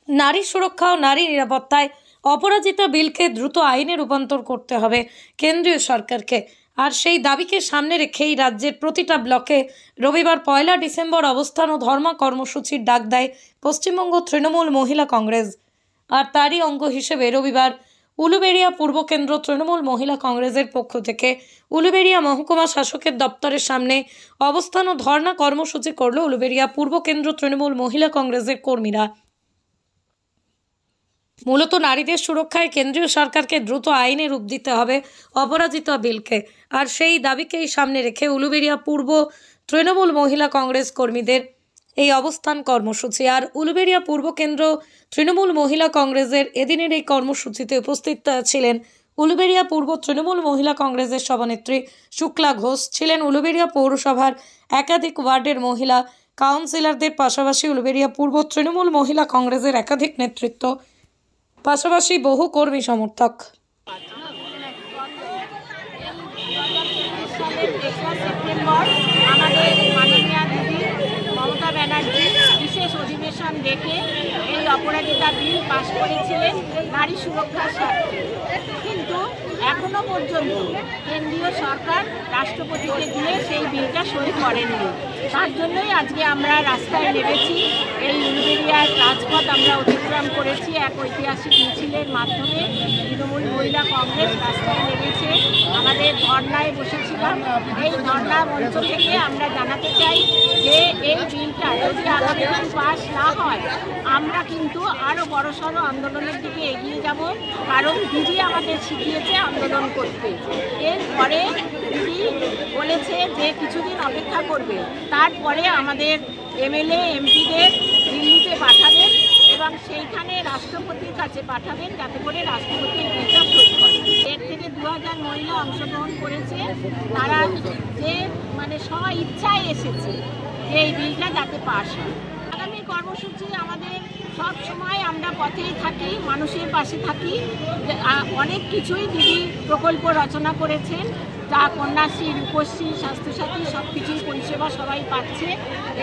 নারী সুরক্ষা ও নারী নিরাপত্তায় অপরাজিতা বিলকে দ্রুত আইনে রূপান্তর করতে হবে কেন্দ্রীয় সরকারকে। আর সেই দাবিকে সামনে রেখেই রাজ্যের প্রতিটা ব্লকে রবিবার 1 ডিসেম্বর অবস্থান ও ধর্মা কর্মসূচির ডাক দেয় পশ্চিমবঙ্গ তৃণমূল মহিলা কংগ্রেস। আর তারই অঙ্গ হিসেবে রবিবার উলুবেড়িয়া পূর্ব কেন্দ্র তৃণমূল মহিলা কংগ্রেসের পক্ষ থেকে উলুবেড়িয়া মহকুমা শাসকের দপ্তরের সামনে অবস্থান ও ধর্ণা কর্মসূচি করল উলুবেড়িয়া পূর্ব কেন্দ্র তৃণমূল মহিলা কংগ্রেসের কর্মীরা। মূলত নারীদের সুরক্ষায় কেন্দ্রীয় সরকারকে দ্রুত আইনে রূপ দিতে হবে অপরাজিতা বিলকে। আর সেই দাবিকেই সামনে রেখে উলুবেড়িয়া পূর্ব তৃণমূল মহিলা কংগ্রেস কর্মীদের এই অবস্থান কর্মসূচি। আর উলুবেড়িয়া পূর্ব কেন্দ্র তৃণমূল মহিলা কংগ্রেসের এদিনের এই কর্মসূচিতে উপস্থিত ছিলেন উলুবেড়িয়া পূর্ব তৃণমূল মহিলা কংগ্রেসের সভানেত্রী শুক্লা ঘোষ, ছিলেন উলুবেড়িয়া পৌরসভার একাধিক ওয়ার্ডের মহিলা কাউন্সিলরদের, পাশাপাশি উলুবেড়িয়া পূর্ব তৃণমূল মহিলা কংগ্রেসের একাধিক নেতৃত্ব, পাশাপাশি বহু কর্মী সমর্থক। সেপ্টেম্বর আমাদের মাননীয়া দিদি মমতা ব্যানার্জি বিশেষ অধিবেশন ডেকে এই অপরাজিতা বিল পাশ করেছিলেন নারী সুরক্ষার স্বার্থে, কিন্তু এখনো পর্যন্ত কেন্দ্রীয় সরকার রাষ্ট্রপতিকে দিয়ে সেই বিলটা সই করেননি। তার জন্যই আজকে আমরা রাস্তায় নেমেছি। এই উলুবেড়িয়ার রাজপথ আমরা অতিক্রম করেছি। এক ঐতিহাসিক মিছিলের মাধ্যমে তৃণমূল মহিলা কংগ্রেস রাস্তায় নেমেছে। আমাদের ধর্নায় বসেছিলাম। এই ধর্না মঞ্চ থেকে আমরা জানাতে চাই যে এই বিলটা যদি আগামী দিন পাস না হয়, আমরা কিন্তু আরও বড়সড় আন্দোলনের দিকে এগিয়ে যাব। কারণ দিদি আমাদের শিখিয়েছে আন্দোলন করতে। এরপরে দিদি বলেছে যে কিছুদিন অপেক্ষা করবে, তারপরে আমাদের এমএলএ এমপিদের দিল্লিতে পাঠাবেন এবং সেইখানে রাষ্ট্রপতির কাছে পাঠাবেন যাতে করে রাষ্ট্রপতি বিলটা সই করেন। এর থেকে 2000 মহিলা অংশগ্রহণ করেছে। তারা যে স্ব ইচ্ছায় এসেছে যে এই বিলটা যাতে পাস হয়। আগামী কর্মসূচি আমাদের সব সময় আমরা পথেই থাকি, মানুষের পাশে থাকি। অনেক কিছুই দিদি প্রকল্প রচনা করেছেন, যা কন্যাশ্রী, রূপশ্রী, স্বাস্থ্যসাথী সব কিছুই পরিষেবা সবাই পাচ্ছে।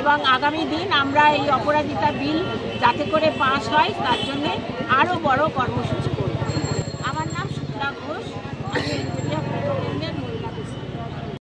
এবং আগামী দিন আমরা এই অপরাজিতা বিল যাতে করে পাস হয় তার জন্যে আরও বড় কর্মসূচি